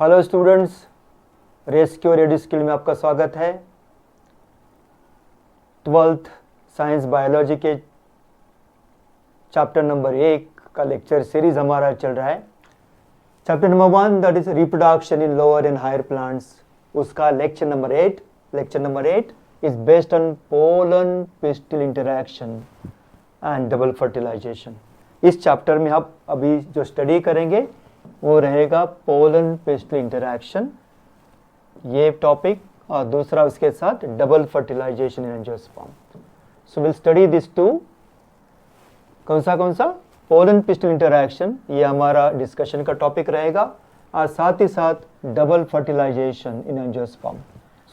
Hello students, rescue ready skill में आपका स्वागत है। 12th साइंस बायोलॉजी के चैप्टर नंबर 1 का लेक्चर सीरीज हमारा चल रहा है। Chapter number 1 that is reproduction in lower and higher plants, उसका lecture number 8 is based on pollen pistil interaction and double fertilisation. इस चैप्टर में आप अभी जो स्टडी करेंगे वो रहेगा पोलन पिस्टिल इंटरैक्शन, ये टॉपिक, और दूसरा उसके साथ double fertilisation in angiosperm. So will study this two. कौन सा पोलन पिस्टिल इंटरैक्शन, ये हमारा डिस्कशन का टॉपिक रहेगा, और साथ ही साथ double fertilisation in angiosperm.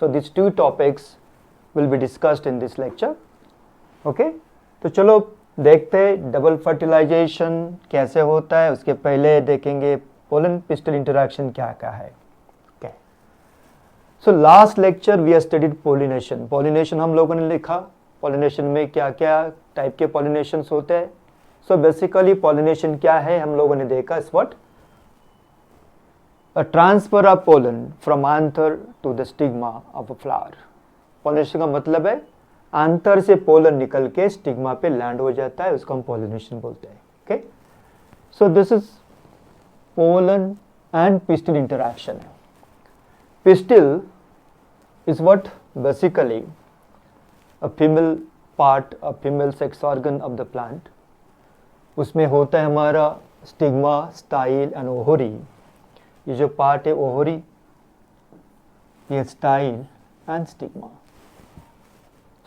So this two topics will be discussed in this lecture. Okay, तो चलो देखते हैं डबल फर्टिलाइजेशन कैसे होता है। उसके पहले देखेंगे पोलन पिस्टिल इंटरैक्शन क्या क्या है। Okay, so last lecture we have studied pollination. Pollination हम लोगों ने लिखा, पॉलिनेशन में क्या क्या टाइप के पॉलिनेशंस होते हैं। सो बेसिकली पॉलिनेशन क्या है हम लोगों ने देखा, is what a transfer of pollen from anther to the stigma of a flower. Pollination का मतलब है एंथर से पोलन निकल के स्टिग्मा पे लैंड हो जाता है, उसको हम पॉलिनेशन बोलते हैं। Okay, so this is pollen and pistil interaction. Pistil is what basically a female part, a female sex organ of the plant. उसमें होता है हमारा स्टिग्मा, स्टाइल एंड ओवरी। ये जो पार्ट है ओवरी, ये style and stigma.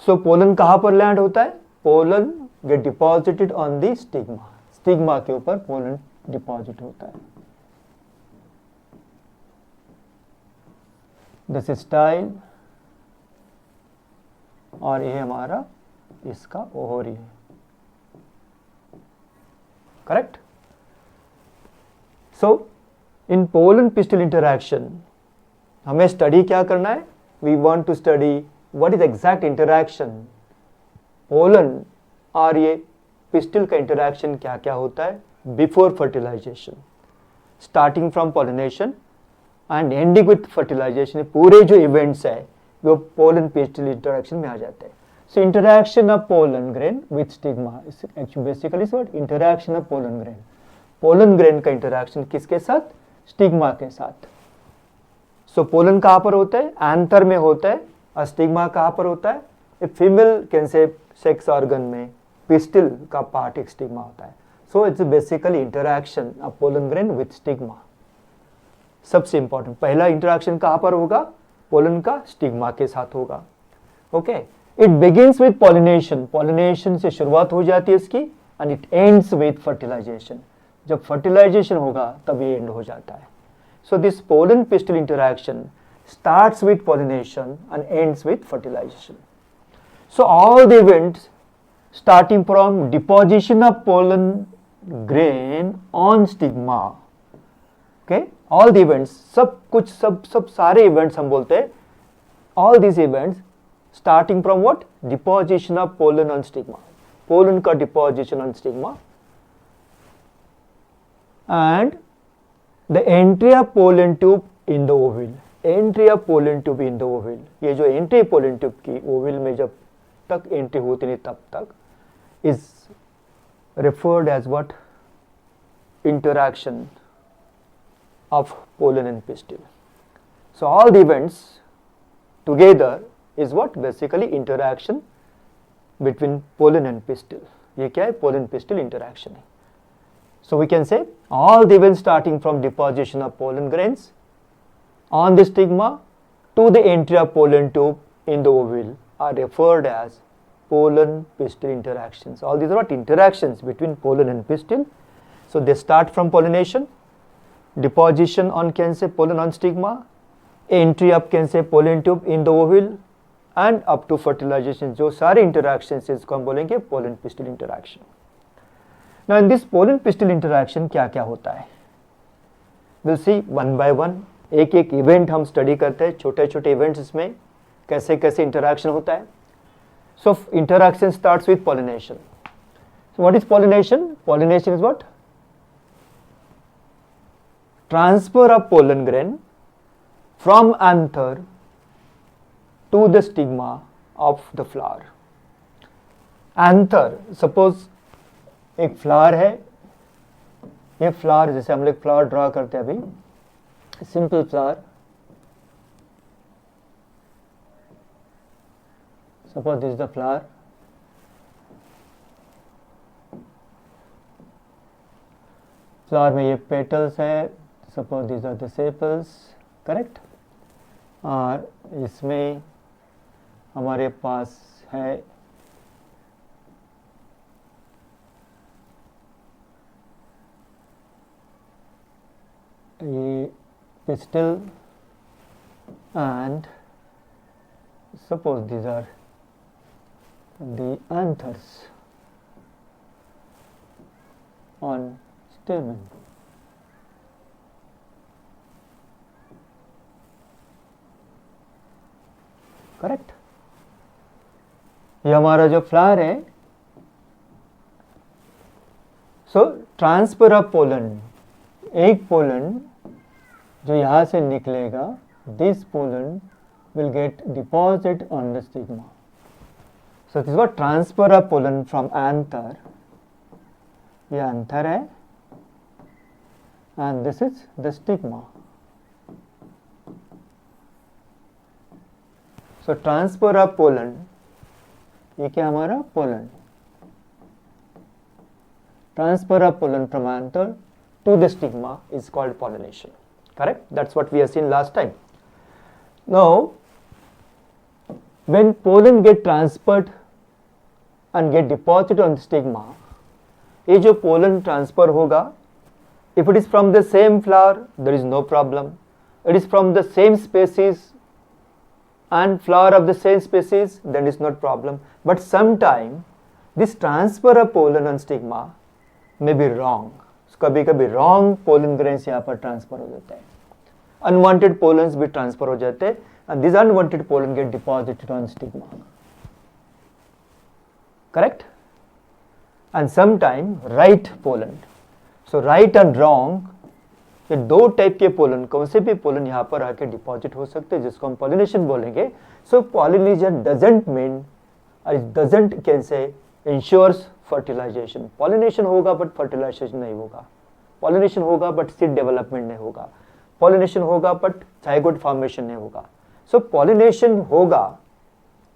So pollen कहाँ पर लैंड होता है? Pollen get deposited on the stigma, stigma के ऊपर पोलन डिपॉजिट होता है। दिस इज स्टाइल, और ये हमारा इसका ओवरी है। Correct? So in pollen pistil interaction हमें स्टडी क्या करना है? We want to study what is exact interaction pollen और ये पिस्टिल का इंटरैक्शन क्या क्या होता है before fertilization, starting from pollination and ending with fertilization. पूरे जो इवेंट्स है वो पोलन पिस्टिल इंटरैक्शन में आ जाते हैं। So interaction of pollen grain with stigma, actually basically what interaction of pollen grain, pollen grain का इंटरैक्शन किसके साथ? स्टिग्मा के साथ। सो पोलन कहाँ पर होता है? एंथर में होता है। और स्टिग्मा कहाँ पर होता है? A female can say sex organ में पिस्टिल का पार्ट एक स्टिग्मा होता है। So it's basically interaction of pollen grain with stigma. सबसे इंपॉर्टेंट पहला इंटरैक्शन कहाँ पर होगा? पोलन का स्टिग्मा के साथ होगा। Okay, it begins with pollination, pollination से शुरुआत हो जाती है इसकी, and it ends with fertilization. जब फर्टिलाइजेशन होगा तब ये एंड हो जाता है। So this pollen pistil interaction starts with pollination and ends with fertilization. So all the events starting from deposition of pollen grain on stigma, okay, all the events, सब कुछ सब सारे events हम बोलते हैं, all these events starting from what? Deposition of pollen on stigma, pollen का deposition on stigma and the entry of pollen tube in the ovule, entry of pollen tube in the ओविल। ये जो entry pollen tube की ओविल में जब तक entry होती नहीं तब तक is referred as what? Interaction of pollen and pistil. So all the events together is what? Basically interaction between pollen and pistil. ये क्या है? पोलन पिस्टिल इंटरैक्शन है। So we can say all the events starting from deposition of pollen grains on the stigma to the entry of pollen tube in the ovule are referred as pollen pistil interactions. All these are what? Interactions between pollen and pistil. So they start from pollination, deposition on can say pollen on stigma, entry of can say pollen tube in the ovule and up to fertilization. जो सारे interactions इसको हम बोलेंगे pollen pistil interaction. Now in this pollen pistil interaction क्या क्या होता है? We'll see one by one. एक एक इवेंट हम स्टडी करते हैं, छोटे छोटे इवेंट्स इसमें कैसे कैसे इंटरैक्शन होता है। So interaction starts with pollination. So what is pollination? Pollination is what? transfer of pollen grain from anther to the stigma of the flower. Anther, suppose एक फ्लावर है, ये फ्लावर जैसे हम लोग फ्लावर ड्रॉ करते हैं अभी, simple flower, suppose this is the flower, flower में ये पेटल्स है, suppose this are the sepals, correct, और इसमें हमारे पास है ये pistil and suppose these are the anthers on stamen. Correct, ये हमारा जो फ्लावर है, सो ट्रांसफर ऑफ पोलन, एक पोलन जो यहाँ से निकलेगा, this pollen will get deposit on the stigma. So this what transfer of pollen from anther, ये एंथर है and this is the stigma. So transfer of pollen, ये क्या हमारा pollen, transfer of pollen from anther to the stigma is called pollination. Correct? That's what we have seen last time. Now, when pollen get transferred and get deposited on the stigma, ये जो pollen transfer होगा, if it is from the same flower, there is no problem. It is from the same species and flower of the same species, then it is not problem. But sometime this transfer of pollen on stigma may be wrong. कभी कभी wrong pollen grains यहाँ पर transfer हो जाते हैं, unwanted pollens भी transfer हो जाते हैं, and this unwanted pollen get deposited on stigma. Correct, and some time right pollen. So right and wrong, ये दो टाइप के पोलन, कौन से भी पोलन यहाँ पर आके डिपॉजिट हो सकते हैं, जिसको हम पॉलिनेशन बोलेंगे. So pollination doesn't mean, doesn't can say ensures fertilisation. Pollination होगा बट फर्टिलाइजेशन नहीं होगा, पॉलिनेशन होगा बट सीड डेवलपमेंट नहीं होगा, पॉलिनेशन होगा बट जाइगोट फॉर्मेशन नहीं होगा. सो पॉलिनेशन होगा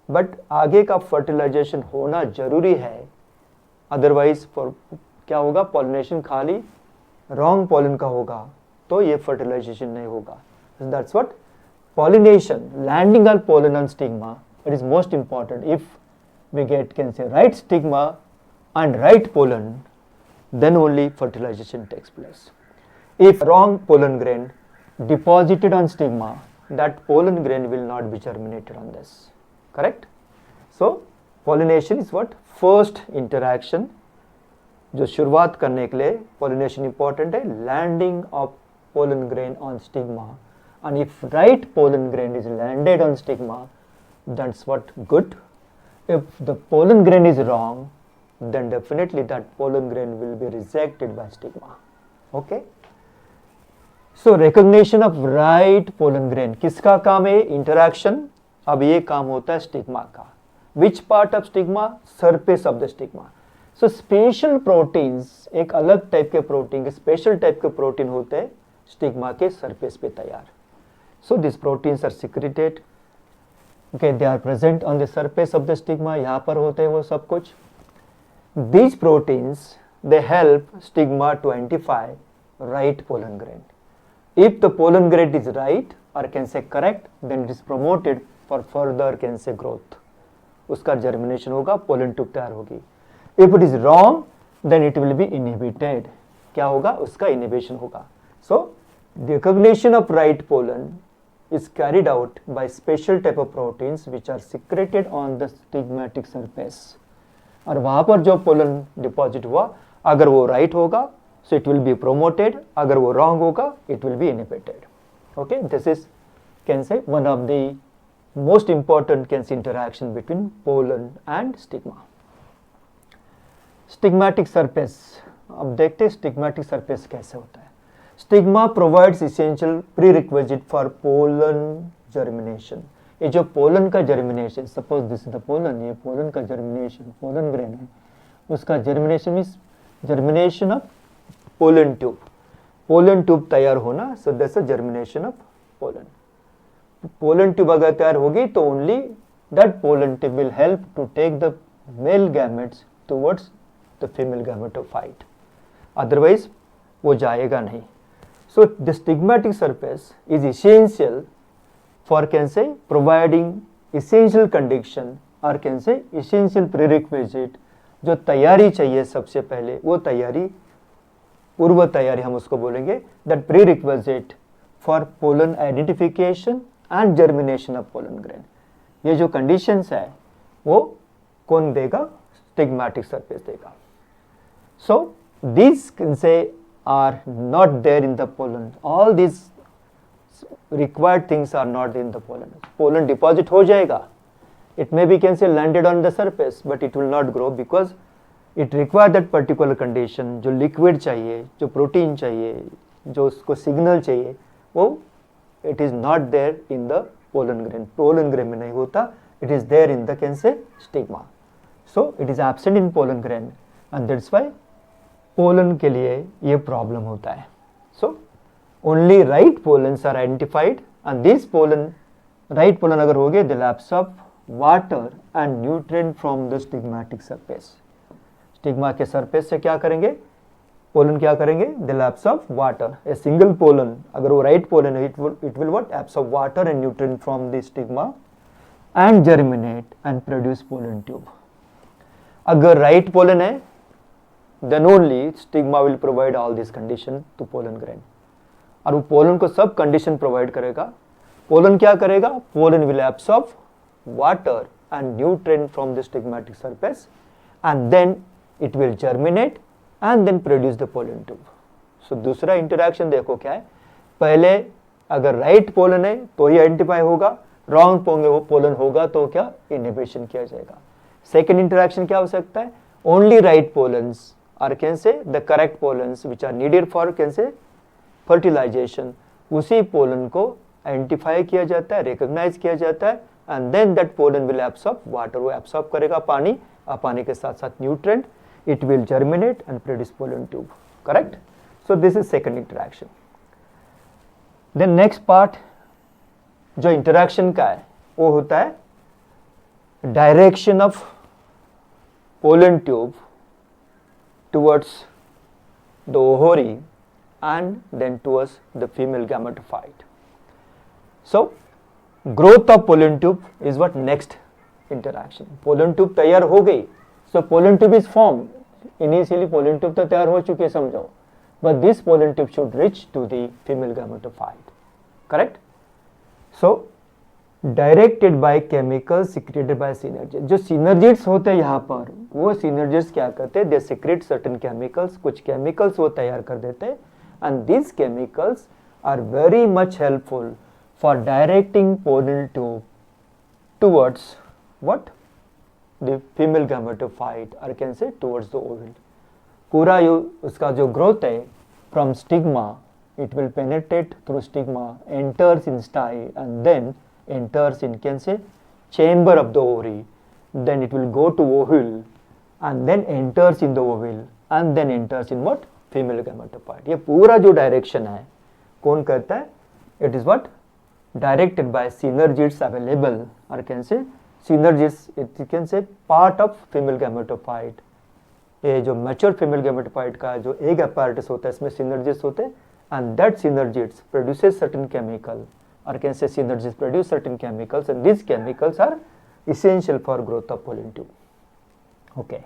बट आगे का फर्टिलाइजेशन होना जरूरी है, अदरवाइज क्या होगा, पॉलिनेशन खाली रॉन्ग पोलन का होगा तो ये फर्टिलाइजेशन नहीं होगा. That's what pollination, landing on pollen on stigma, it is most important. If we get, can say, right stigma and right pollen, then only fertilization takes place. If wrong pollen grain deposited on stigma, that pollen grain will not be germinated on this. Correct? So pollination is what, first interaction, जो शुरुआत करने के लिए pollination important है, landing of pollen grain on stigma, and if right pollen grain is landed on stigma, that's what good. If the pollen grain is wrong, then definitely that pollen grain will be rejected by stigma. Okay? So recognition of right pollen grain, किसका काम है? Interaction. अब ये काम होता है stigma का. Which part of stigma? Surface of the stigma. So special proteins, एक अलग टाइप के प्रोटीन, स्पेशल टाइप के प्रोटीन होते हैं स्टिग्मा के सरफेस पे तैयार. So these proteins are secreted. Okay, they are present on the surface of the stigma. यहाँ पर होते हैं वो सब कुछ. These proteins, they help stigma to identify right pollen grain. If the pollen grain is right or can say correct, then it is promoted for further can say growth. उसका germination होगा, pollen tube तैयार होगी. If it is wrong, then it will be inhibited. क्या होगा? उसका inhibition होगा. So the recognition of right pollen is carried out by special type of proteins which are secreted on the stigmatic surface. और वहाँ पर जो pollen deposit हुआ, अगर वो right होगा, so it will be promoted. अगर वो wrong होगा, it will be inhibited. Okay, this is can say one of the most important can say interaction between pollen and stigma. Stigmatic surface. अब देखते हैं stigmatic surface कैसे होता है. Stigma provides essential prerequisite for pollen germination. ये जो pollen का germination, suppose this is the pollen, ये पोलन का जर्मिनेशन, पोलन ग्रेन है, उसका germination means germination of pollen tube, pollen tube तैयार होना, so that's a germination of pollen. Pollen tube अगर तैयार होगी तो only that pollen tube will help to take the male gametes towards the female gametophyte, otherwise वो जाएगा नहीं। So the stigmatic surface is essential for can say providing essential condition और can से essential prerequisite, जो तैयारी चाहिए सबसे पहले, वो तैयारी, पूर्व तैयारी हम उसको बोलेंगे, that prerequisite for pollen identification and germination of pollen grain. ये जो कंडीशंस है वो कौन देगा? स्टिग्मेटिक सरफेस देगा। सो these can say are not there in the pollen, all these required things are not in the pollen. Pollen deposit हो जाएगा, it may be can say landed on the surface but it will not grow because it require that particular condition, जो liquid चाहिए, जो protein चाहिए, जो उसको signal चाहिए, वो it is not there in the pollen grain. Pollen grain में नहीं होता, it is there in the can say stigma. So it is absent in pollen grain and that's why pollen के लिए ये प्रॉब्लम होता है। So only right pollens are identified and this pollen, right pollen अगर हो गए, they absorb water and nutrient from the stigmatic surface. Stigma के surface से क्या करेंगे? पोलन क्या करेंगे? They absorb water. A single pollen अगर वो राइट पोलन है, it will what? Absorb water and nutrient from the stigma and germinate and produce pollen tube. अगर राइट पोलन है, then only stigma will provide all these condition to pollen grain, और वो pollen को सब condition provide करेगा। Pollen क्या करेगा? Pollen will absorb water and nutrient from the stigmatic surface and then it will germinate and then produce the pollen tube. So दूसरा interaction देखो क्या है, पहले अगर राइट पोलन है तो ही आइडेंटिफाई होगा, रॉन्ग पोलन होगा तो क्या? इनहिबिशन किया जाएगा। सेकेंड इंटरेक्शन क्या हो सकता है? Only right pollens or can say the correct pollens which are needed for can say fertilization, उसी पोलन को आइडेंटिफाई किया जाता है, रिकॉग्नाइज किया जाता है and then that pollen will absorb water, वो एब्सॉर्ब करेगा पानी और पानी के साथ साथ nutrient, it will germinate and produce pollen tube. Correct? So this is second interaction. Then next part जो इंटरेक्शन का है वो होता है direction of pollen tube towards the ovary and then towards the female gametophyte. So growth of pollen tube is what? Next interaction. pollen tube तैयार हो गई, so pollen tube is formed. Initially pollen tube तो तैयार हो चुकी है समझो, but this pollen tube should reach to the female gametophyte. Correct? So directed by chemical secreted by synergid. जो सिनर्जिड्स होते हैं यहाँ पर, वो सिनर्जिड्स क्या करते हैं? दे सिक्रेट सर्टेन केमिकल्स, कुछ केमिकल्स वो तैयार कर देते हैं and these chemicals are very much helpful for directing pollen tube towards what? The female gametophyte और can say towards the ovule. पूरा उसका जो ग्रोथ है from stigma, it will penetrate through stigma, enters in style and then enters in can say chamber of the ovary, then it will go to ovule and then enters in the ovule and then enters in what? Female gametophyte। ये पूरा जो direction है कौन करता है? It is what? Directed by synergids available or can say synergids, it can say part of female gametophyte। ये जो mature female gametophyte का जो egg apparatus होता है इसमें synergids होते हैं and that synergids produces certain chemical or can say synergies produce certain chemicals and these chemicals are essential for growth of pollen tube. Okay.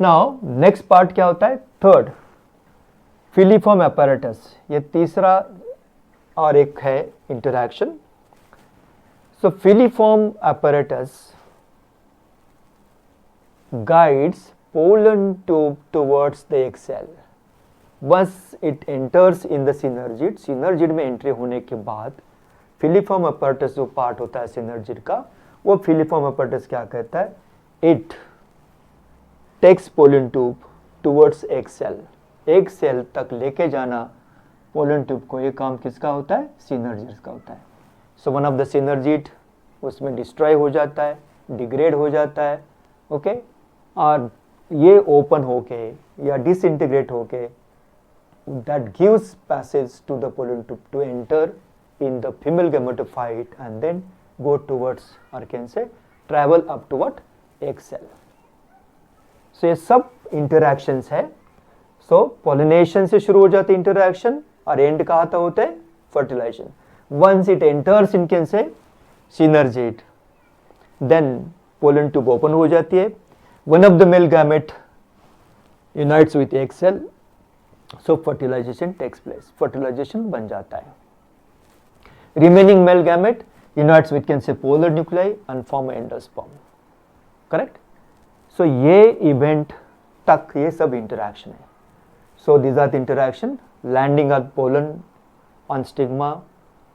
Now next part क्या होता है? Third, filiform apparatus। ये तीसरा और एक है interaction। So filiform apparatus guides pollen tube towards the egg cell. Once it enters in the synergid, synergid में entry होने के बाद फिलीफॉर्म अपैरेटस जो पार्ट होता है synergid का, वो फिलीफॉर्म अपैरेटस क्या कहता है? It takes pollen tube towards egg cell, egg cell तक लेके जाना पोलन ट्यूब को, ये काम किसका होता है, सिनर्जिड का होता है. So one of the synergid उसमें डिस्ट्रॉय हो जाता है, डिग्रेड हो जाता है, ओके, और ये ओपन होके या डिसइंटीग्रेट होके that gives passage to the pollen tube to enter in the female gametophyte and then go towards, or can say travel up to what, egg cell. So ये सब interactions है. So pollination से शुरू हो जाती है interaction और end कहाँ तक होता है, fertilization. Once it enters in, can say synergid, then pollen tube open हो जाती है. One of the male gamete unites with egg cell. So fertilization takes place, fertilization बन जाता है. Remaining male gamete unites with, can say, polar nuclei and form endosperm. Correct? So ये event तक ये सब interaction है. So these are the interaction, landing of pollen on stigma.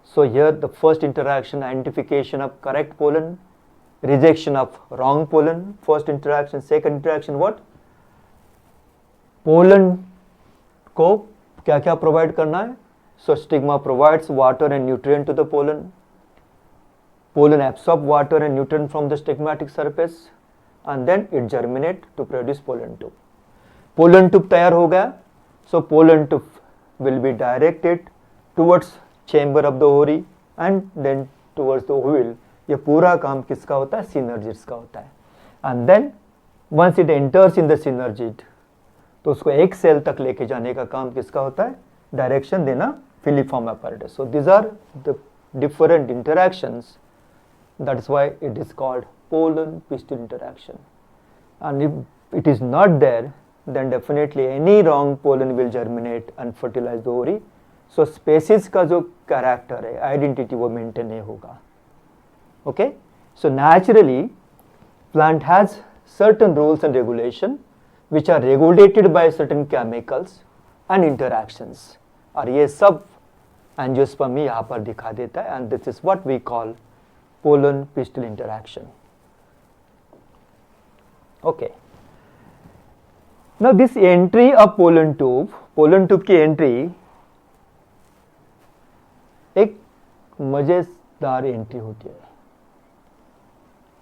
So here the first interaction, identification of correct pollen, rejection of wrong pollen. First interaction, second interaction, what? Pollen को क्या क्या provide करना है. So stigma provides water and nutrient to the pollen. Pollen absorb water and nutrient from the stigmatic surface and then it germinate to produce pollen tube. Pollen tube तैयार हो गया. So pollen tube will be directed towards chamber of the ovary and then towards the ovule. ये पूरा काम किसका होता है, synergids का होता है. And then once it enters in the synergid, तो उसको एक सेल तक लेके जाने का काम किसका होता है, डायरेक्शन देना filiform apparatus. So these are the different interactions. That is why it is called pollen pistil interaction. And if it is not there, then definitely any wrong pollen will germinate and fertilize the ovary. So species का जो character है, identity वो maintain नहीं होगा. Okay? So naturally, plant has certain rules and regulation which are regulated by certain chemicals and interactions. और ये सब angiosperm यहाँ पर दिखा देता है. and this is what we call pollen pistil interaction. Okay. Now this entry of pollen tube की entry एक मजेदार entry होती है.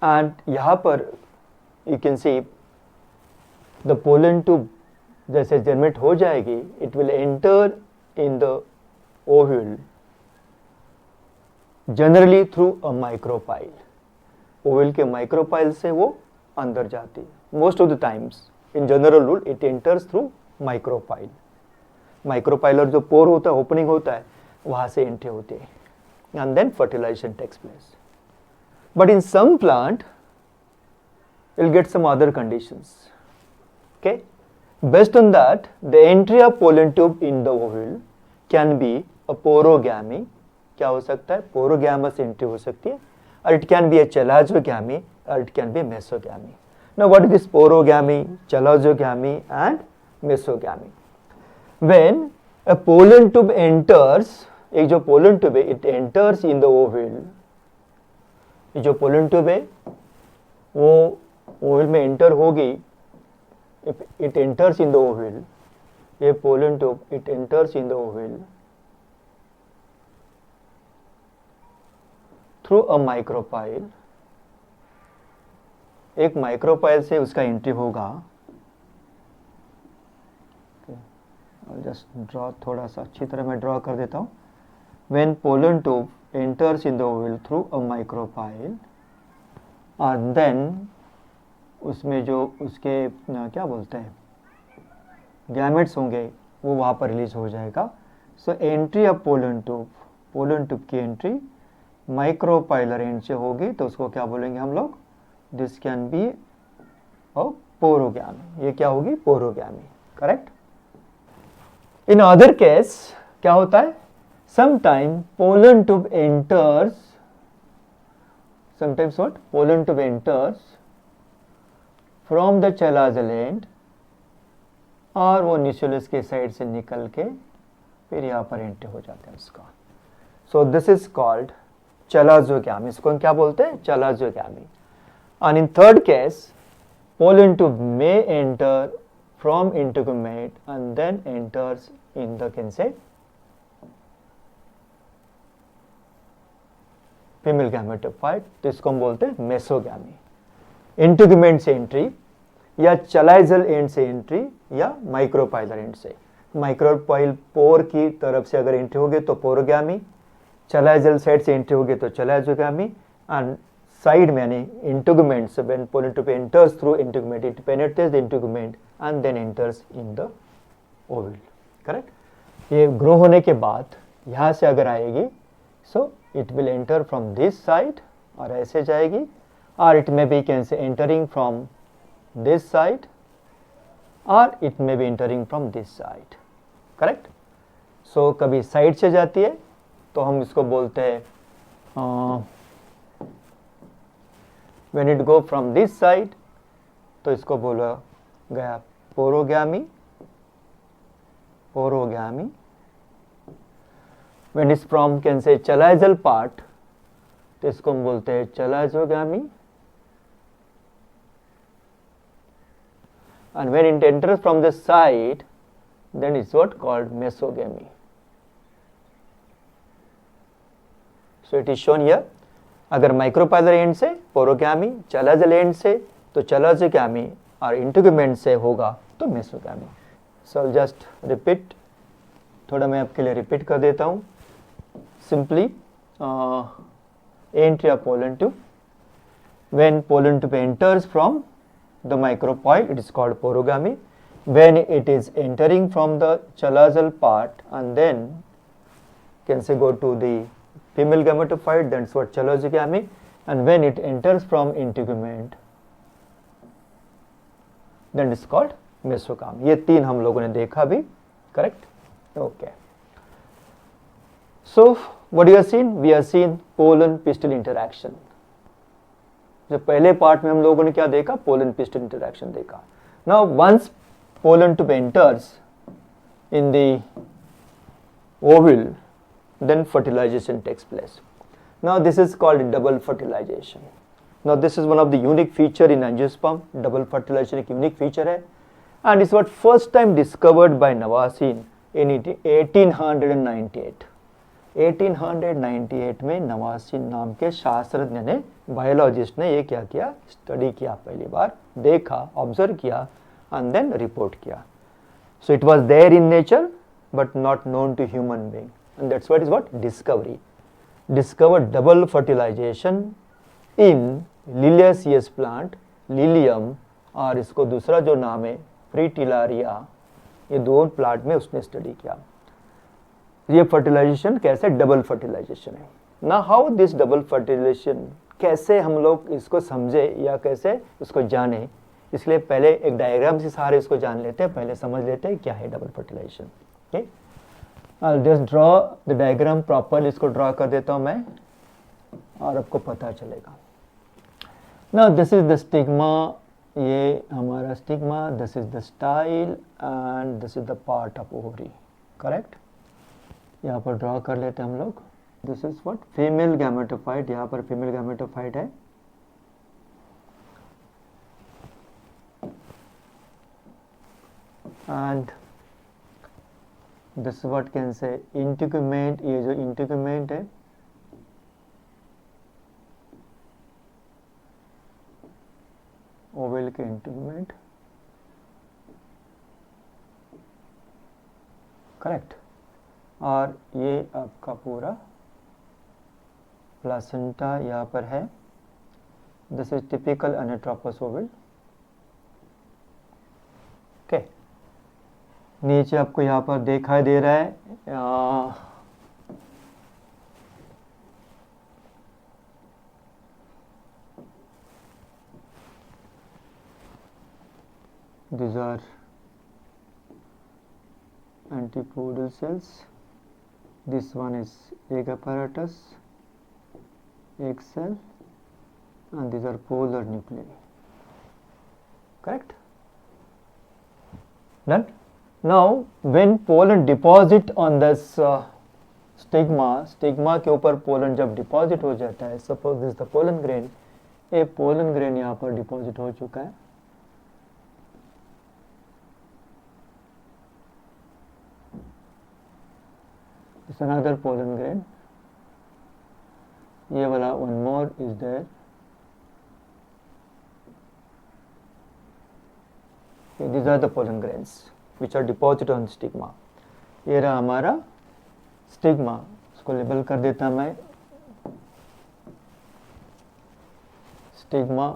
and यहाँ पर you can see the pollen tube जैसे जर्मिनेट हो जाएगी, it will enter in the ovule generally through a micropyle. Oval के माइक्रोपाइल से वो अंदर जाती है. Most of the times in general rule it enters through micropyle. Micropylar जो पोर होता है, ओपनिंग होता है, वहां से एंट्री होती है and then fertilization takes place. But in some plant you'll get some other conditions. Okay, based on that, the entry of pollen tube in the ovule can be a porogamy. क्या हो सकता है, porogamous entry हो सकती है, or it can be a chalazogamy, or it can be mesogamy. Now what is this porogamy, chalazogamy and mesogamy? When a pollen tube enters, एक जो pollen tube है, it enters in the ovule. ये जो pollen tube है वो ovule में enter होगी. If it enters in the ovule, a pollen tube, it enters in the ovule through a micropyle. एक माइक्रोपाइल से उसका एंट्री होगा. जस्ट ड्रॉ, थोड़ा सा अच्छी तरह मैं ड्रॉ कर देता हूँ. When pollen tube enters in the ovule through a micropyle, and then उसमें जो उसके क्या बोलते हैं गैमेट्स होंगे वो वहाँ पर रिलीज हो जाएगा. So entry of pollen tube की एंट्री माइक्रोपाइलर एंड से होगी, तो उसको क्या बोलेंगे हम लोग, दिस कैन बी अ पोरोगैमी. ये क्या होगी, पोरोगैमी. करेक्ट. इन अदर केस क्या होता है, sometime pollen tube enters, sometimes what, pollen tube enters from the chalazal end, और वो न्यूक्लियस के साइड से निकल के फिर यहाँ पर एंट्री हो जाता है उसका. So this is called chalazogamy. इसको हम क्या बोलते हैं, chalazogamy. And in third case pollen tube may enter from integument and then enters in the, can say, female gametophyte, तो इसको हम बोलते हैं मेसोगैमी। इंटीगुमेंट से एंट्री या चलाइजल एंड से एंट्री या माइक्रोपाइलर एंड से। माइक्रोपाइल पोर की तरफ से अगर एंट्री होगी तो पोरोगैमी, चलाइजल साइड से एंट्री होगी तो चलाइजोगैमी, एंड साइड में यानी इंटीगुमेंट से when pollen tube enters through integument, it penetrates the integument and then enters in the ovule. Correct. ये ग्रो होने के बाद यहाँ से अगर आएगी, so it will enter from this side और ऐसे जाएगी, और it may be can say entering from this side और it may be entering from this side. Correct. So कभी साइड से जाती है तो हम इसको बोलते हैं when it go from this side तो इसको बोला गया पोरोगैमी, पोरोगैमी। When is from can say चलाइजल part तो इसको हम बोलते हैं चलाइजोगैमी, and when it enters from the side then it's what called mesogamy. So it is shown here, अगर माइक्रोपाइलर एंड से पोरोगैमी, चलाइजल एंड से तो चलाइजोगैमी, और इंटीगुमेंट से होगा तो मेसोगैमी। सो जस्ट रिपीट, थोड़ा मैं आपके लिए रिपीट कर देता हूँ। Simply entry of pollen tube, when pollen tube enters from the microcoil it is called porogamy. When it is entering from the chalazial part and then can say go to the female gametophyte, that's what chalazogamy, and when it enters from integument then it is called mesogamy. ये तीन हम लोगों ने देखा भी। Correct. Okay. So what you have seen, we have seen pollen pistil interaction। जो पहले part में हम लोगों ने क्या देखा, पोलन पिस्टल इंटरैक्शन देखा। Now once pollen tube enters in the ovule then fertilisation takes place. Now this is called double fertilisation. Now this is one of the unique feature in angiosperm. Double fertilisation एक unique feature है and it's what first time discovered by Nawaschin in 1898। 1898 में नवासीन नाम के शास्त्रज्ञ ने, biologist ने ये क्या किया, स्टडी किया, पहली बार देखा, ऑब्जर्व किया एंड देन रिपोर्ट किया। So it was there in nature but not known to human being and that's what is what discovery. Discovered double fertilisation in liliaceous plant, Lilium, और इसको दूसरा जो नाम है फ्रीटिलारिया, ये दो प्लांट में उसने स्टडी किया। ये फर्टिलाइजेशन कैसे डबल फर्टिलाइजेशन है ना। हाउ दिस डबल फर्टिलाइजेशन, कैसे हम लोग इसको समझे या कैसे इसको जाने, इसलिए पहले एक डायग्राम से सारे इसको जान लेते हैं, पहले समझ लेते हैं क्या है double fertilisation. Okay, I just draw the diagram proper, इसको ड्रॉ कर देता हूं मैं और आपको पता चलेगा। Now this is the stigma, ये हमारा stigma, this is the style and this is the part of ovary. Correct. यहाँ पर ड्रॉ कर लेते हैं हम लोग। This is what female gametophyte, यहाँ पर फीमेल गैमेटोफाइट है। And this what can say integument, ये जो इंटीगुमेंट है ओवल के इंटीगुमेंट। करेक्ट। और ये आपका पूरा प्लासेंटा यहाँ पर है। This is typical anatropous ovule. Okay, नीचे आपको यहाँ पर दिखाई दे रहा है these are antipodal cells. This one is egg apparatus, egg cell, and these are polar nuclei. Correct? Done? Now when pollen deposit on this stigma, stigma के ऊपर pollen जब deposit हो जाता है, suppose this is the pollen grain, ये pollen grain यहाँ पर deposit हो चुका है। It's another pollen grain ये वाला one more is there, these are the pollen grains which are deposited on stigma. ये रहा हमारा स्टिग्मा, इसको लेबल कर देता मैं stigma.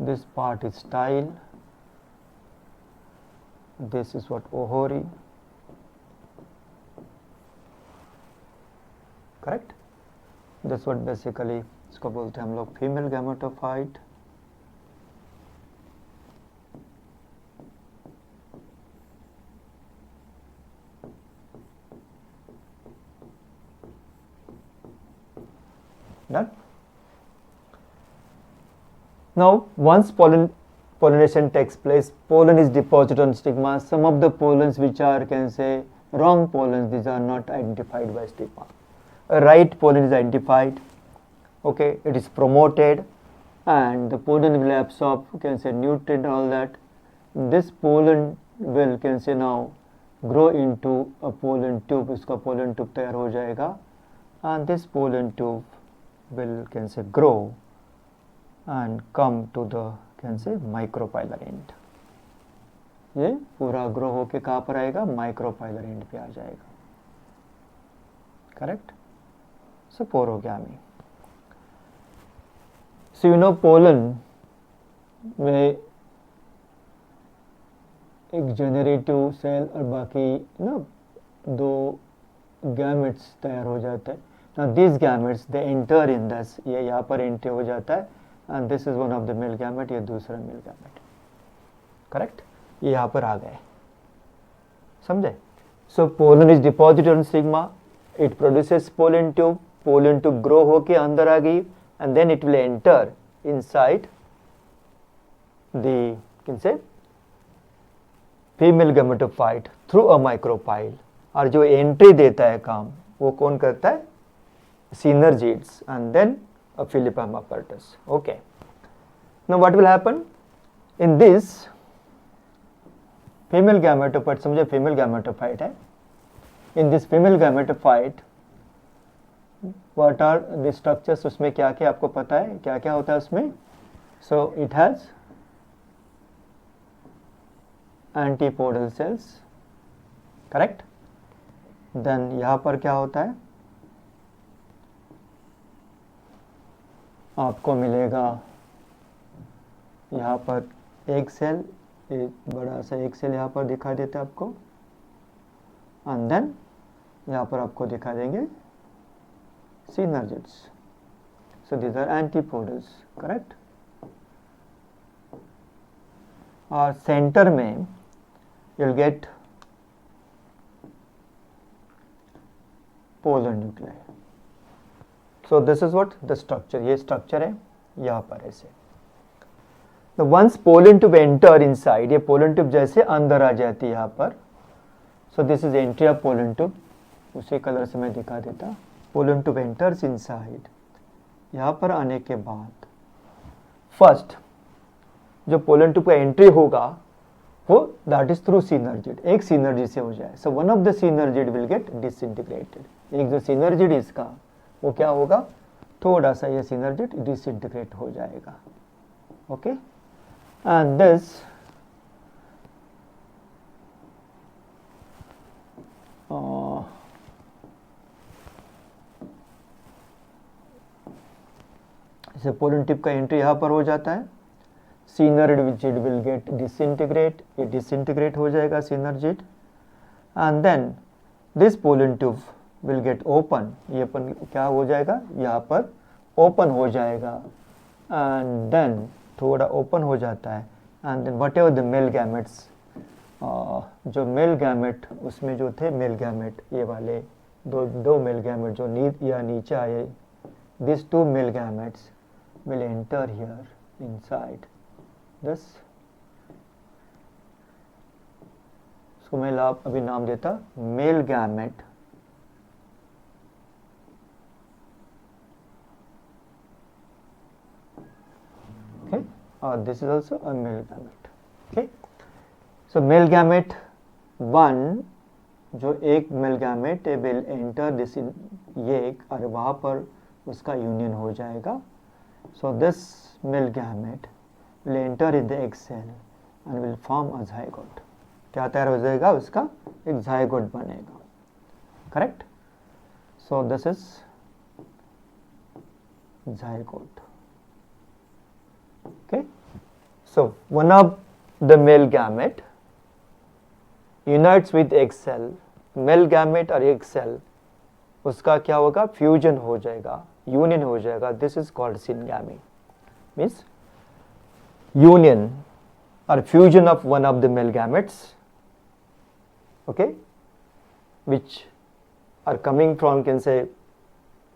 This part is style, this is what ovary, correct. That's what basically इसको बोलते हैं हम लोग female gametophyte. Done. Now once pollination takes place, pollen is deposited on stigma. Some of the pollens which are, can say, wrong pollens, these are not identified by stigma. A right pollen is identified, okay, it is promoted, and the pollen will absorb, can say, nutrient, all that. This pollen will, can say, now grow into a pollen tube. इसका pollen tube तैयार हो जाएगा, and this pollen tube will, can say, grow and come to the, can say, micropylar end. ये पूरा grow होके कहाँ पर आएगा, माइक्रोपाइलर एंड पे आ जाएगा, correct. So पोरोगैमी. So you know pollen में एक जेनरेटिव सेल और बाकी ना दो गैमेट्स तैयार हो जाते हैं. Now these gametes they enter in this, ये यहाँ पर एंट्री हो जाता है, and this is one of the male gamete, ये दूसरा male gamete, correct. ये यहाँ पर आ गए, समझे. So pollen is deposited on stigma, it produces pollen tube grow होके अंदर आ गई, and then it will enter inside the, can say, female gametophyte through a micropyle. और जो एंट्री देता है काम वो कौन करता है, synergids, and then a Phylipama apparatus. Okay. Now what will happen in this female gametophyte, समझे female gametophyte है. In this female gametophyte, what are the structures, उसमें क्या क्या आपको पता है, क्या क्या होता है उसमें. So it has antipodal cells, correct. Then यहाँ पर क्या होता है, आपको मिलेगा यहाँ पर एक सेल, एक बड़ा सा एक सेल यहाँ पर दिखाई देता है आपको, एंड देन यहाँ पर आपको दिखा देंगे synergids. So these are antipodals, correct. और सेंटर में you'll get pollen nuclei. So this is what the structure, ये structure है यहाँ पर ऐसे. The once pollen tube enter inside, ये pollen tube जैसे अंदर आ जाती है यहाँ पर. So this is entry of pollen tube, उसी कलर से मैं दिखा देता. Pollen tube enters inside. यहाँ पर आने के बाद फर्स्ट जो pollen tube का एंट्री होगा वो that is through synergid, एक synergid से हो जाए. So one of the synergid will get disintegrated. एक जो synergid इसका वो क्या होगा, थोड़ा सा ये synergid disintegrate हो जाएगा, ओके. एंड दिस इसे पोलन टिप का एंट्री यहाँ पर हो जाता है. synergid will get disintegrate, ये disintegrate हो जाएगा synergid, and then this pollen tube will get open, ये अपन क्या हो जाएगा, यहाँ पर open हो जाएगा, and then थोड़ा open हो जाता है, and then whatever the male gametes, जो male gamete उसमें जो थे male gamete ये वाले दो male gamete जो नीचे आए, these two male gametes will enter here inside this. इसको मैं अभी नाम देता male gamete, okay, or this is also a male gamete, okay. So male gamete 1 जो एक male gamete will enter this in ये एक, और वहाँ पर उसका यूनियन हो जाएगा. So this male gamete will enter in the egg cell and will form a zygote. क्या तैयार हो जाएगा? उसका एक ज़ाइगोट बनेगा. Correct. So this is zygote. Okay, so one of the male gamete unites with egg cell. Male gamete और egg cell उसका क्या होगा? फ्यूजन हो जाएगा, यूनियन हो जाएगा. This is called syngamy. Means union or fusion of one of the male gametes, okay, which are coming from, can say,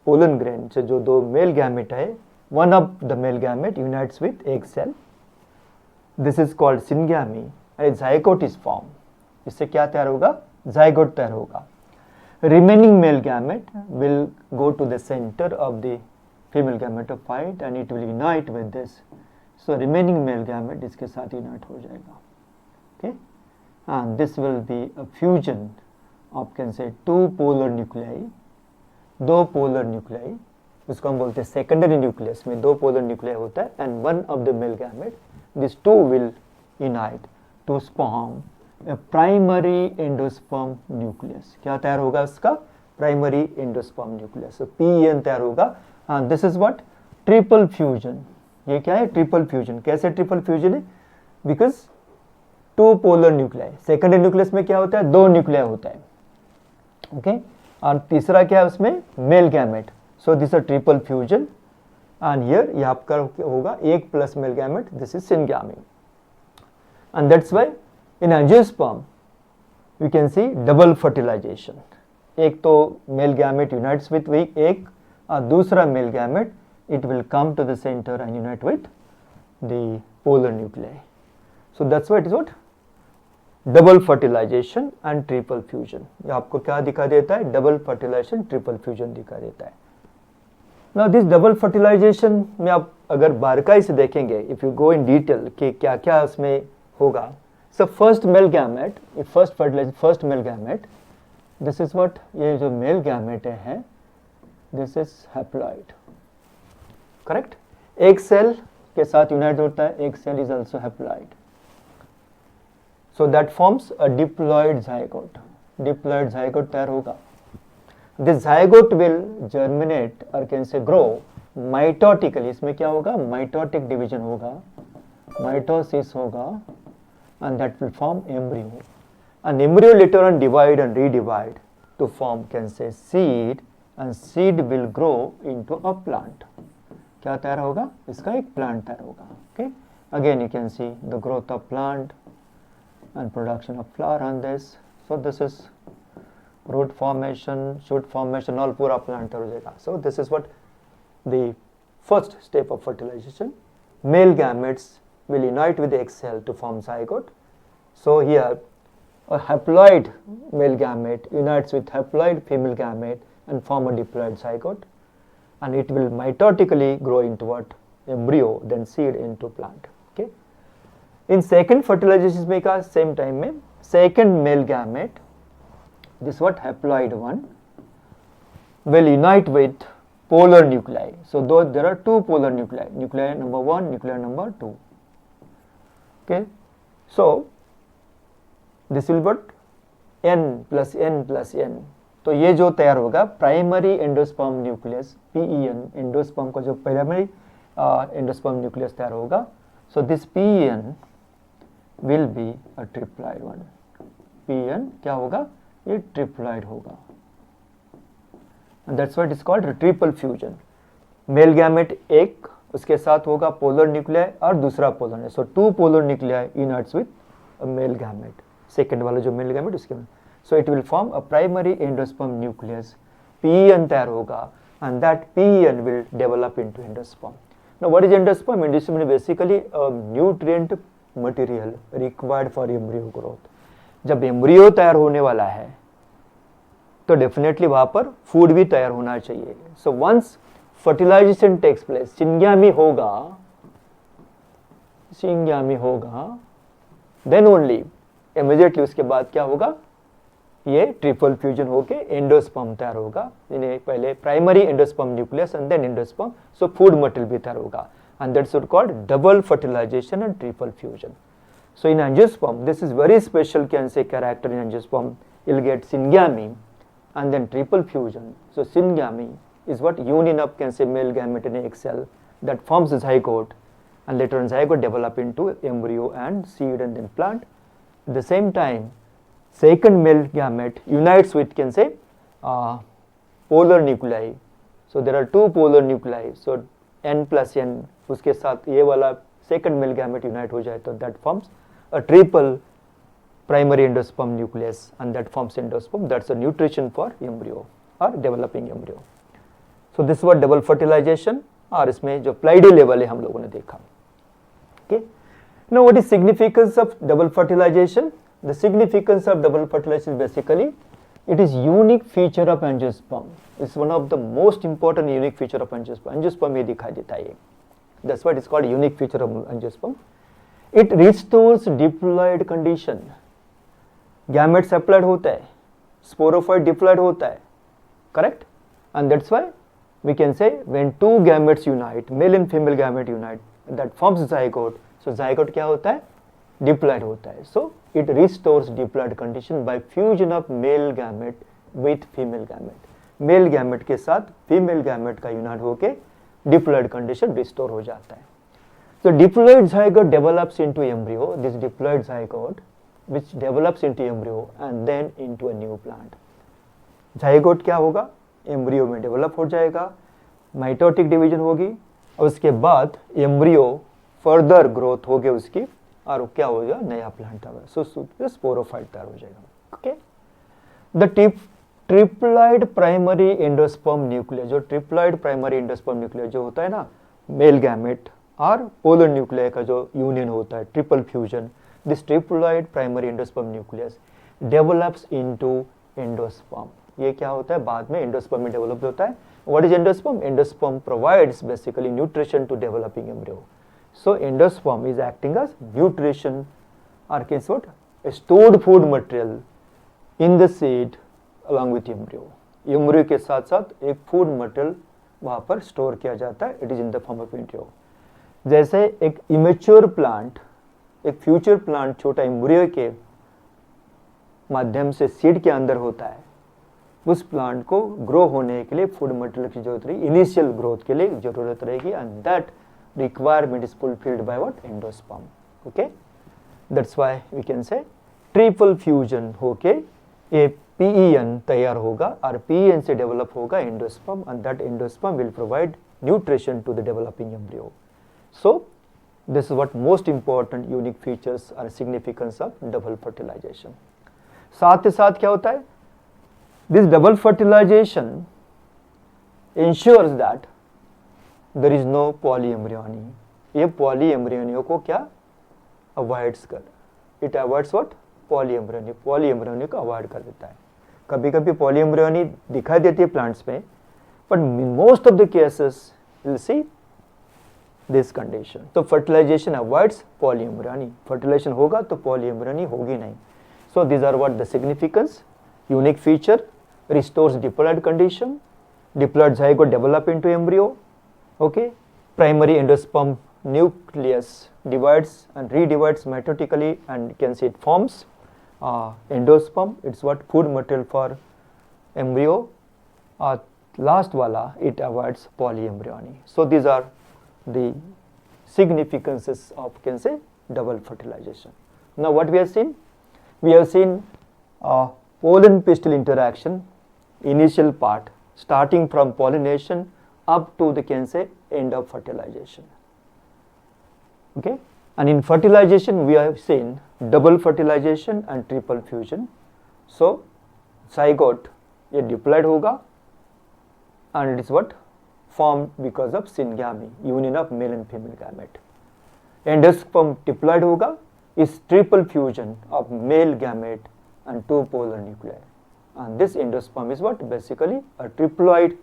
pollen grain से जो दो मेल गैमेट है, one of the male gamete unites with egg cell. This is called syngamy and zygote is form. इससे क्या तैयार होगा? Zygote तैयार होगा. Remaining male gamete will go to the centre of the female gametophyte and it will unite with this. So remaining male gamete इसके साथ unite हो जाएगा. Okay, and this will be a fusion of, can say, two polar nuclei. दो polar nuclei, उसको हम बोलते हैं secondary nucleus में दो पोलर न्यूक्लियाई होता है. And one of the male gamete, this two will unite to form a primary endosperm nucleus. क्या तैयार होगा? उसका प्राइमरी एंडोस्पर्म न्यूक्लियस. PEN तैयार होगा. This is what? Triple fusion. ये क्या है? Triple fusion. कैसे ट्रिपल फ्यूजन है? Because two polar nuclei. Secondary nucleus में क्या होता है? दो न्यूक्लियाई होता है. ओके, और तीसरा क्या है उसमें? Male gamete. So this a triple fusion. And here ये आपका होगा एक plus male gamete. This is syngamy. And that's why in angiosperm we can see double fertilisation. एक तो मेल गैमेट यूनाइट्स विथ एक, और दूसरा male gamete it will come to the centre and unite with the polar nuclei. So that's why it is what? Double fertilisation and triple fusion. ये आपको क्या दिखा देता है? डबल फर्टिलाइजेशन, ट्रिपल फ्यूजन दिखा देता है. नाउ दिस डबल फर्टिलाइजेशन में आप अगर बारीकाई से देखेंगे, if you go in detail कि क्या क्या उसमें होगा. So first male gamete, first fertilisation, first male gamete, this is what? ये जो मेल गैमेट है, दिस इज हैप्लॉइड. करेक्ट. एक सेल के साथ यूनाइट होता है. एक cell is also haploid. So that forms a diploid zygote. Diploid zygote तैयार होगा. This zygote will germinate or can say grow mitotically. इसमें क्या होगा? Mitotic division होगा, mitosis होगा, and that will form embryo. An embryo later on divide and redivide to form, can say, seed, and seed will grow into a plant. क्या तैयार होगा? इसका एक plant तैयार होगा. Okay. Again you can see the growth of plant and production of flower on this. So this is root formation, shoot formation, all पूरा plant हो जाएगा. So this is what the first step of fertilization. Male gametes will unite with the egg cell to form zygote. So here a haploid male gamete unites with haploid female gamete and form a diploid zygote, and it will mitotically grow into what? Embryo, then seed into plant. Okay. In second fertilization में का same time में second male gamete, this what? Haploid one, will unite with polar nuclei. So though there are two polar nuclei, nuclei number 1, nuclei number 2. Okay, so this will what? N plus N plus N. तो ये जो तैयार होगा primary endosperm nucleus, PEN, endosperm का जो primary endosperm nucleus तैयार होगा. So this PEN will be a triploid one. PN क्या होगा? ये triploid होगा. And that's why it is called a triple fusion. Male gamete एक, उसके साथ होगा polar nuclei और दूसरा polar है. So two polar nuclei unites with a male gamete. Second वाला जो male gamete उसके में. So it will form a primary endosperm nucleus. PEN तैयार होगा, and that PEN will develop into endosperm. Now what is endosperm? Endosperm is basically a nutrient material required for embryo growth. जब embryo तैयार होने वाला है तो definitely वहां पर फूड भी तैयार होना चाहिए. So once fertilisation takes place, syngamy होगा, देन ओनली इमीडिएटली उसके बाद क्या होगा? ये ट्रिपल फ्यूजन होके एंडोस्पर्म तैयार होगा, यानी पहले primary endosperm nucleus and then endosperm, so food material भी तैयार होगा, and that's called double fertilisation and triple fusion. So in angiosperm, this is very special, can say, character in angiosperm. You'll get syngamy and then triple fusion. So syngamy is what union of, can say, male gamete in egg cell that forms a zygote, and later on zygote develop into embryo and seed and then plant. At the same time, second male gamete unites with, can say, polar nuclei. So there are two polar nuclei. So n plus n, उसके साथ ये वाला second male gamete unite हो जाए तो that forms a triple primary endosperm nucleus, and that forms endosperm. That's a nutrition for embryo or developing embryo. So this was double fertilization, और इसमें जो प्लाइडी लेवल है हम लोगों ने देखा. Okay. Now what is significance of double fertilization? The significance of double fertilization is basically it is unique feature of angiosperm. It's one of the most important unique feature of angiosperm. Angiosperm में दिखाई देता है. That's why it is called unique feature of angiosperm. It restores diploid condition. Gametes haploid होता है, sporophyte diploid होता है, correct? And that's why we can say when two gametes unite, male and female gamete unite, that forms zygote. So zygote क्या होता है? Diploid होता है. So it restores diploid condition by fusion of male gamete with female gamete. Male gamete के साथ female gamete का unite होके diploid condition restore हो जाता है. So diploid zygote develops into embryo. This diploid zygote which develops into embryo and then into a new plant. Zygote क्या होगा? Embryo में develop हो जाएगा, mitotic division होगी, और उसके बाद embryo further growth होगी उसकी, और क्या हो जाएगा? नया plant होगा. So sporophyte तैयार हो जाएगा. Okay? The triploid primary endosperm nucleus, जो triploid primary endosperm nucleus जो होता है ना, male gamete और polar nuclei का जो union होता है, triple fusion, this triploid primary endosperm nucleus develops into endosperm. ये क्या होता है? बाद में endosperm में develop होता है. What is endosperm? Endosperm provides basically nutrition to developing embryo. So endosperm is acting as nutrition, or can say what? A stored food material in the seed along with embryo. Embryo के साथ साथ एक food material वहाँ पर store किया जाता है. It is in the form of embryo. जैसे एक इमेच्योर प्लांट, एक फ्यूचर प्लांट छोटा एम्ब्रियो के माध्यम से सीड के अंदर होता है, उस प्लांट को ग्रो होने के लिए फूड मटेरियल की जरूरत रहेगी, इनिशियल ग्रोथ के लिए जरूरत रहेगी, and that requirement is fulfilled by what? Endosperm. Okay, that's why we can say triple fusion होके ये पीईएन तैयार होगा, और पीईएन से डेवलप होगा endosperm, and that endosperm will provide nutrition to the developing embryo. So this is what most important unique features or significance of double fertilization. साथ ही साथ क्या होता है? This double fertilization ensures that there is no polyembryony. ये polyembryony को क्या avoids कर? It avoids what? Polyembryony. Polyembryony को avoid कर देता है. कभी कभी polyembryony दिखाई देती है plants में, but in most of the cases you will see this condition. तो fertilization avoids polyembryony. Fertilization होगा तो polyembryony होगी नहीं. So these are what the significance, unique feature, restores diploid condition, diploid zygote develop into embryo. Okay, primary endosperm nucleus divides and redivides mitotically, and you can see it forms endosperm. It's what? Food material for embryo. Last wala, it avoids polyembryony. So these are the significances of, can say, double fertilization. Now what we have seen? We have seen pollen pistil interaction, initial part starting from pollination up to the, can say, end of fertilization. Okay, and in fertilization we have seen double fertilization and triple fusion. So zygote ये diploid होगा, and it is what? Formed because of syngamy, union of male and female gamete. Endosperm diploid होगा, is triple fusion of male gamete and two polar nuclei, and this endosperm is what? Basically a triploid.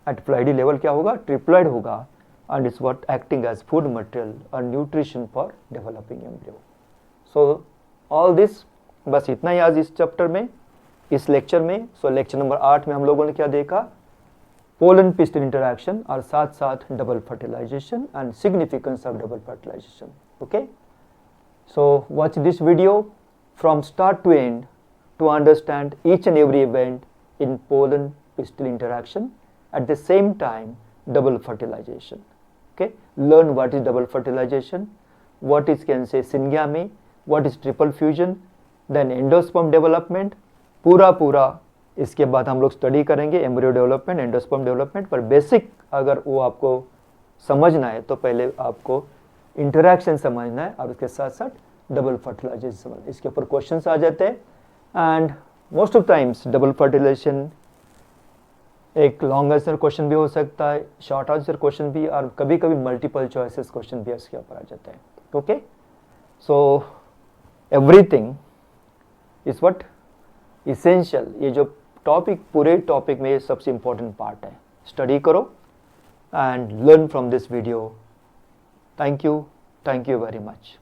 At ploidy level क्या होगा? Triploid होगा, and is what? Acting as food material or nutrition for developing embryo. So all this बस इतना ही आज इस chapter में, इस lecture में। सो लेक्चर नंबर 8 में हम लोगों ने क्या देखा, पोलन पिस्टल इंटरैक्शन और साथ साथ double fertilisation and significance of double fertilisation. Okay, so watch this video from start to end to understand each and every event in pollen pistil interaction, at the same time double fertilization. Okay, learn what is double fertilization, what is can say syngamy, what is triple fusion, then endosperm development, पूरा इसके बाद हम लोग study करेंगे embryo development, endosperm development. पर basic अगर वो आपको समझना है तो पहले आपको इंटरैक्शन समझना है और उसके साथ साथ डबल फर्टिलाइजेशन, इसके ऊपर क्वेश्चंस आ जाते हैं। And most of times double fertilisation एक लॉन्ग आंसर क्वेश्चन भी हो सकता है, शॉर्ट आंसर क्वेश्चन भी, और कभी कभी मल्टीपल चॉइसेस क्वेश्चन भी इसके ऊपर आ जाते हैं। Okay, so everything is what essential. ये जो टॉपिक, पूरे टॉपिक में ये सबसे इंपॉर्टेंट पार्ट है। स्टडी करो and learn from this video. Thank you very much.